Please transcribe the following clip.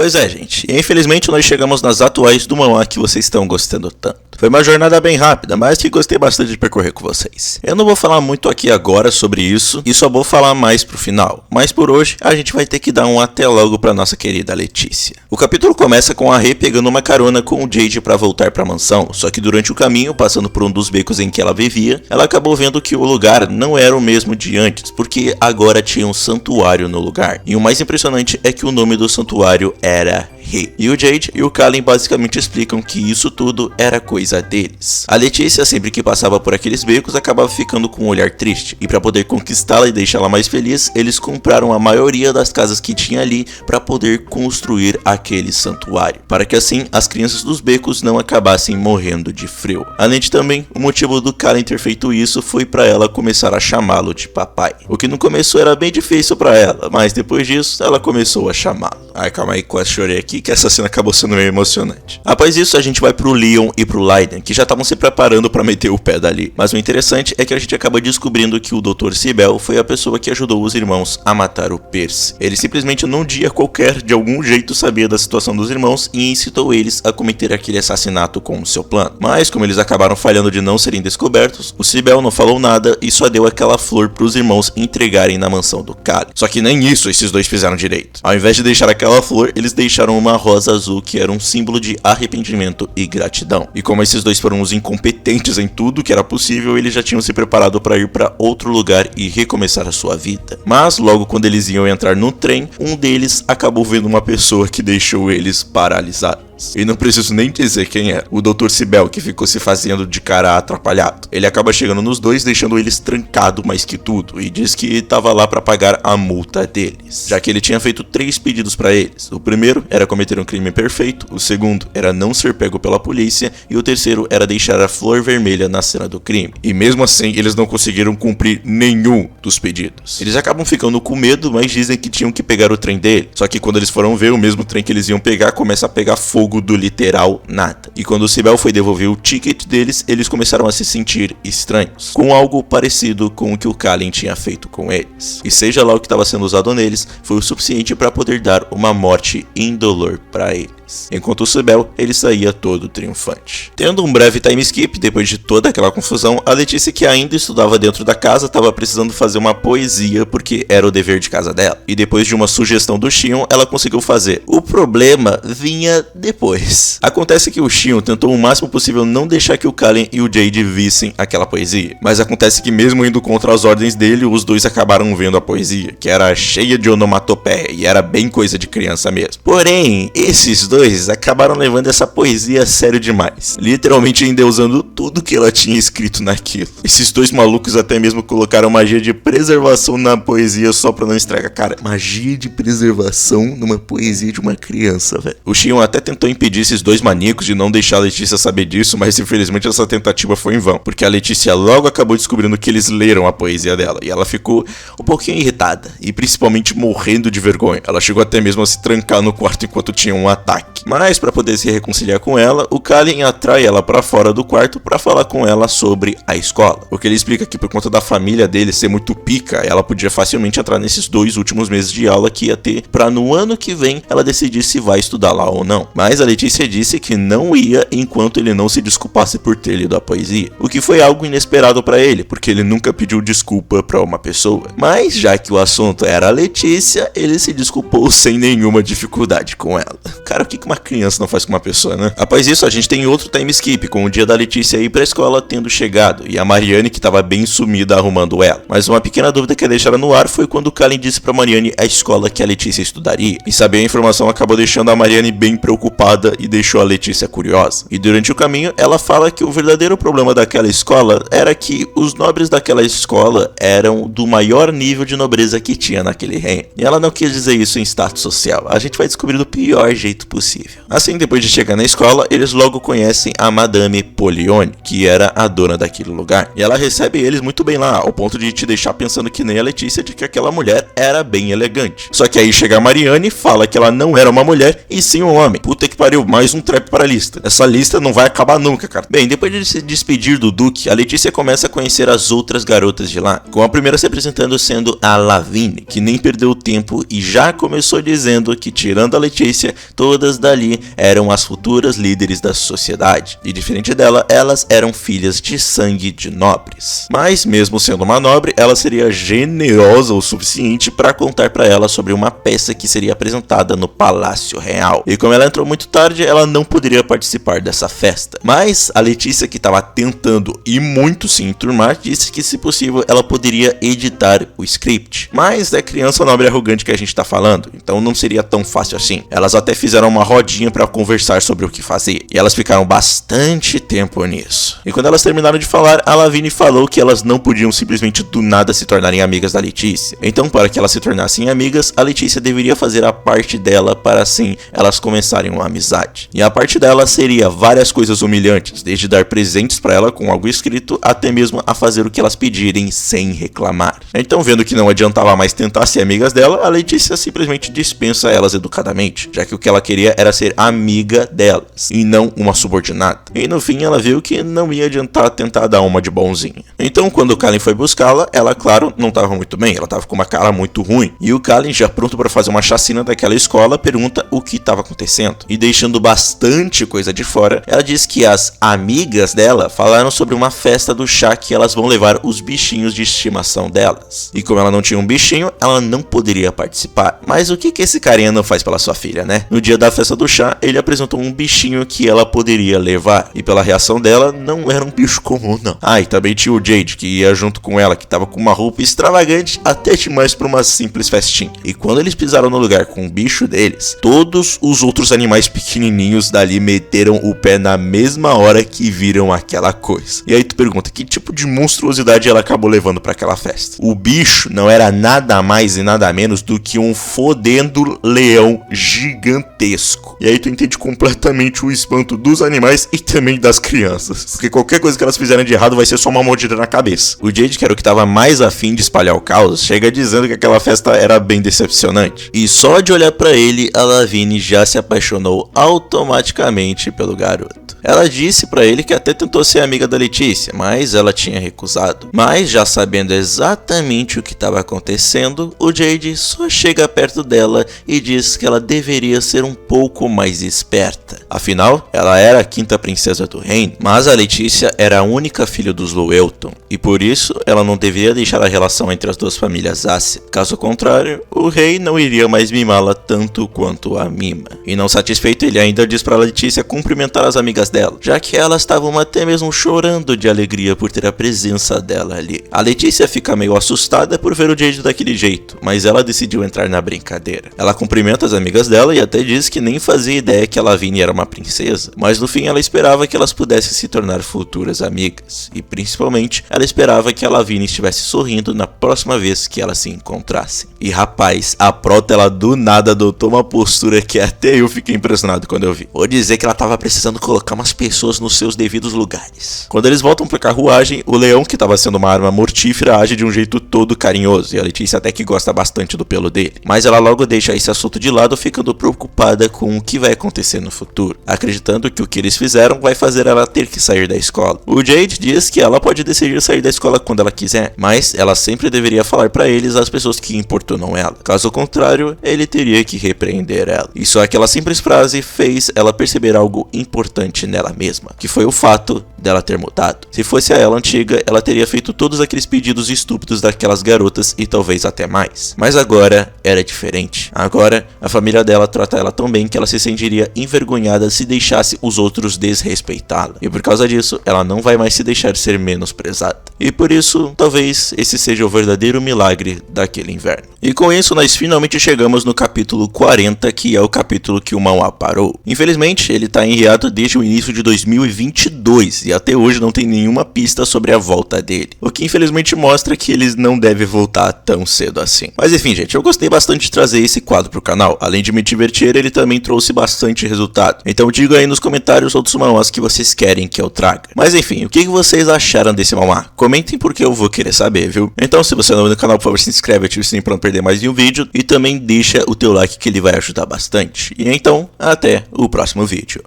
Pois é, gente, e infelizmente nós chegamos nas atuais do manhwa que vocês estão gostando tanto. Foi uma jornada bem rápida, mas que gostei bastante de percorrer com vocês. Eu não vou falar muito aqui agora sobre isso, e só vou falar mais pro final. Mas por hoje, a gente vai ter que dar um até logo pra nossa querida Letícia. O capítulo começa com a Rei pegando uma carona com o Jade pra voltar pra mansão, só que durante o caminho, passando por um dos becos em que ela vivia, ela acabou vendo que o lugar não era o mesmo de antes, porque agora tinha um santuário no lugar. E o mais impressionante é que o nome do santuário era Rei. E o Jade e o Kallen basicamente explicam que isso tudo era coisa deles. A Letícia, sempre que passava por aqueles becos, acabava ficando com um olhar triste, e para poder conquistá-la e deixá-la mais feliz, eles compraram a maioria das casas que tinha ali para poder construir aquele santuário, para que assim as crianças dos becos não acabassem morrendo de frio. Além de também, o motivo do Kallen ter feito isso foi para ela começar a chamá-lo de papai, o que no começo era bem difícil para ela, mas depois disso ela começou a chamá-lo. Ai, calma aí, quase chorei aqui que essa cena acabou sendo meio emocionante. Após isso, a gente vai pro Leon e pro Leiden, que já estavam se preparando para meter o pé dali. Mas o interessante é que a gente acaba descobrindo que o Dr. Sibel foi a pessoa que ajudou os irmãos a matar o Percy. Ele simplesmente num dia qualquer, de algum jeito sabia da situação dos irmãos e incitou eles a cometer aquele assassinato com o seu plano. Mas como eles acabaram falhando de não serem descobertos, o Sibel não falou nada e só deu aquela flor pros irmãos entregarem na mansão do Kallen. Só que nem isso esses dois fizeram direito. Ao invés de deixar aquela flor, eles deixaram uma rosa azul que era um símbolo de arrependimento e gratidão. E como esses dois foram os incompetentes em tudo que era possível, eles já tinham se preparado para ir para outro lugar e recomeçar a sua vida. Mas logo quando eles iam entrar no trem, um deles acabou vendo uma pessoa que deixou eles paralisados. E não preciso nem dizer quem é, o Dr. Sibel, que ficou se fazendo de cara atrapalhado. Ele acaba chegando nos dois, deixando eles trancados mais que tudo, e diz que estava lá para pagar a multa deles, já que ele tinha feito 3 pedidos para eles. O primeiro era cometer um crime perfeito, o segundo era não ser pego pela polícia, e o terceiro era deixar a flor vermelha na cena do crime. E mesmo assim, eles não conseguiram cumprir nenhum dos pedidos. Eles acabam ficando com medo, mas dizem que tinham que pegar o trem dele. Só que quando eles foram ver, o mesmo trem que eles iam pegar começa a pegar fogo do literal nada. E quando o Sibel foi devolver o ticket deles, eles começaram a se sentir estranhos, com algo parecido com o que o Kallen tinha feito com eles. E seja lá o que estava sendo usado neles, foi o suficiente para poder dar uma morte indolor para eles. Enquanto o Sibel, ele saía todo triunfante. Tendo um breve time skip, depois de toda aquela confusão, a Letícia, que ainda estudava dentro da casa, estava precisando fazer uma poesia porque era o dever de casa dela. E depois de uma sugestão do Shion, ela conseguiu fazer. O problema vinha depois. Acontece que o Shion tentou o máximo possível não deixar que o Kallen e o Jade vissem aquela poesia. Mas acontece que mesmo indo contra as ordens dele, os dois acabaram vendo a poesia, que era cheia de onomatopeia e era bem coisa de criança mesmo. Porém, esses dois acabaram levando essa poesia a sério demais, literalmente endeusando tudo que ela tinha escrito naquilo. Esses dois malucos até mesmo colocaram magia de preservação na poesia só pra não estragar. Cara, magia de preservação numa poesia de uma criança, velho. O Shion até tentou impedir esses dois maníacos de não deixar a Letícia saber disso, mas infelizmente essa tentativa foi em vão, porque a Letícia logo acabou descobrindo que eles leram a poesia dela, e ela ficou um pouquinho irritada, e principalmente morrendo de vergonha. Ela chegou até mesmo a se trancar no quarto enquanto tinha um ataque. Mas para poder se reconciliar com ela, o Kallen atrai ela para fora do quarto para falar com ela sobre a escola. O que ele explica que por conta da família dele ser muito pica, ela podia facilmente entrar nesses 2 últimos meses de aula que ia ter, para no ano que vem ela decidir se vai estudar lá ou não. Mas a Letícia disse que não ia enquanto ele não se desculpasse por ter lido a poesia, o que foi algo inesperado para ele, porque ele nunca pediu desculpa para uma pessoa. Mas já que o assunto era a Letícia, ele se desculpou sem nenhuma dificuldade com ela. Cara, o que uma criança não faz com uma pessoa, né? Após isso, a gente tem outro time skip, com o dia da Letícia ir pra escola tendo chegado, e a Mariane que tava bem sumida arrumando ela. Mas uma pequena dúvida que deixaram no ar foi quando o Kallen disse pra Mariane a escola que a Letícia estudaria. E saber a informação acabou deixando a Mariane bem preocupada e deixou a Letícia curiosa. E durante o caminho, ela fala que o verdadeiro problema daquela escola era que os nobres daquela escola eram do maior nível de nobreza que tinha naquele reino. E ela não quis dizer isso em status social. A gente vai descobrir do pior jeito jeito possível. Assim, depois de chegar na escola, eles logo conhecem a Madame Polione, que era a dona daquele lugar. E ela recebe eles muito bem lá, ao ponto de te deixar pensando que nem a Letícia de que aquela mulher era bem elegante. Só que aí chega a Mariane e fala que ela não era uma mulher e sim um homem. Puta que pariu, mais um trap para a lista. Essa lista não vai acabar nunca, cara. Bem, depois de se despedir do Duque, a Letícia começa a conhecer as outras garotas de lá, com a primeira se apresentando sendo a Lavigne, que nem perdeu tempo e já começou dizendo que, tirando a Letícia, todas dali eram as futuras líderes da sociedade. E diferente dela, elas eram filhas de sangue de nobres. Mas mesmo sendo uma nobre, ela seria generosa o suficiente para contar para ela sobre uma peça que seria apresentada no Palácio Real. E como ela entrou muito tarde, ela não poderia participar dessa festa. Mas a Letícia, que estava tentando e muito se enturmar, disse que, se possível, ela poderia editar o script. Mas é criança nobre e arrogante que a gente tá falando, então não seria tão fácil assim. Elas até fizeram uma rodinha para conversar sobre o que fazer, e elas ficaram bastante tempo nisso. E quando elas terminaram de falar, a Lavigne falou que elas não podiam simplesmente do nada se tornarem amigas da Letícia. Então, para que elas se tornassem amigas, a Letícia deveria fazer a parte dela para assim elas começarem uma amizade. E a parte dela seria várias coisas humilhantes, desde dar presentes para ela com algo escrito, até mesmo a fazer o que elas pedirem sem reclamar. Então, vendo que não adiantava mais tentar ser amigas dela, a Letícia simplesmente dispensa elas educadamente, já que o que ela queria era ser amiga delas, e não uma subordinada. E no fim ela viu que não ia adiantar tentar dar uma de bonzinha. Então, quando o Kallen foi buscá-la, ela, claro, não estava muito bem, ela estava com uma cara muito ruim. E o Kallen, já pronto para fazer uma chacina daquela escola, pergunta o que estava acontecendo. E deixando bastante coisa de fora, ela diz que as amigas dela falaram sobre uma festa do chá que elas vão levar os bichinhos de estimação delas. E como ela não tinha um bichinho, ela não poderia participar. Mas o que esse carinha não faz pela sua filha, né? No dia da festa do chá, ele apresentou um bichinho que ela poderia levar. E pela reação dela, não era um bicho comum, não. Ah, e também tinha o Jade, que ia junto com ela, que tava com uma roupa extravagante, até demais pra uma simples festinha. E quando eles pisaram no lugar com o bicho deles, todos os outros animais pequenininhos dali meteram o pé na mesma hora que viram aquela coisa. E aí tu pergunta, que tipo de monstruosidade ela acabou levando pra aquela festa? O bicho não era nada mais e nada menos do que um fodendo leão gigantesco. E aí tu entende completamente o espanto dos animais e também das crianças, porque qualquer coisa que elas fizerem de errado vai ser só uma mordida na cabeça. O Jade, que era o que tava mais afim de espalhar o caos, chega dizendo que aquela festa era bem decepcionante. E só de olhar pra ele, a Lavigne já se apaixonou automaticamente pelo garoto. Ela disse pra ele que até tentou ser amiga da Letícia, mas ela tinha recusado. Mas já sabendo exatamente o que estava acontecendo, o Jade só chega perto dela e diz que ela deveria ser um pouco mais esperta. Afinal, ela era a quinta princesa do reino, mas a Letícia era a única filha dos Lowelton, e por isso ela não deveria deixar a relação entre as duas famílias ácida. Caso contrário, o rei não iria mais mimá-la tanto quanto a mima. E não satisfeito, ele ainda diz para Letícia cumprimentar as amigas dela, já que elas estavam até mesmo chorando de alegria por ter a presença dela ali. A Letícia fica meio assustada por ver o Jade daquele jeito, mas ela decidiu entrar na brincadeira. Ela cumprimenta as amigas dela e até diz que nem fazia ideia que a Lavigne era uma princesa, mas no fim ela esperava que elas pudessem se tornar futuras amigas, e principalmente ela esperava que a Lavigne estivesse sorrindo na próxima vez que elas se encontrassem. E rapaz, a prota ela do nada adotou uma postura que até eu fiquei impressionado quando eu vi. Vou dizer que ela tava precisando colocar umas pessoas nos seus devidos lugares. Quando eles voltam pra carruagem, o leão, que tava sendo uma arma mortífera, age de um jeito todo carinhoso, e a Letícia até que gosta bastante do pelo dele. Mas ela logo deixa esse assunto de lado, ficando preocupada com o que vai acontecer no futuro, acreditando que o que eles fizeram vai fazer ela ter que sair da escola. O Jade diz que ela pode decidir sair da escola quando ela quiser, mas ela sempre deveria falar pra eles as pessoas que importunam ela. Caso contrário, ele teria que repreender ela. E só aquela simples frase fez ela perceber algo importante nela mesma, que foi o fato dela ter mudado. Se fosse a ela antiga, ela teria feito todos aqueles pedidos estúpidos daquelas garotas e talvez até mais. Mas agora era diferente. Agora, a família dela trata ela tão bem que ela se sentiria envergonhada se deixasse os outros desrespeitá-la. E por causa disso, ela não vai mais se deixar ser menosprezada. e por isso talvez esse seja o verdadeiro milagre daquele inverno. E com isso nós finalmente chegamos no capítulo 40, que é o capítulo que o Manhwa parou. Infelizmente ele está em hiato desde o início de 2022 e até hoje não tem nenhuma pista sobre a volta dele, o que infelizmente mostra que eles não devem voltar tão cedo assim. Mas enfim, gente, eu gostei bastante de trazer esse quadro pro canal. Além de me divertir, ele também trouxe bastante resultado. Então diga aí nos comentários outros manhwas que vocês querem que eu traga. Mas enfim, o que vocês acharam desse manhwa? Comentem porque eu vou querer saber, viu? Então se você é novo no canal, por favor, se inscreve, ative o sininho para não perder mais nenhum vídeo e também deixa o teu like que ele vai ajudar bastante. E então, até o próximo vídeo.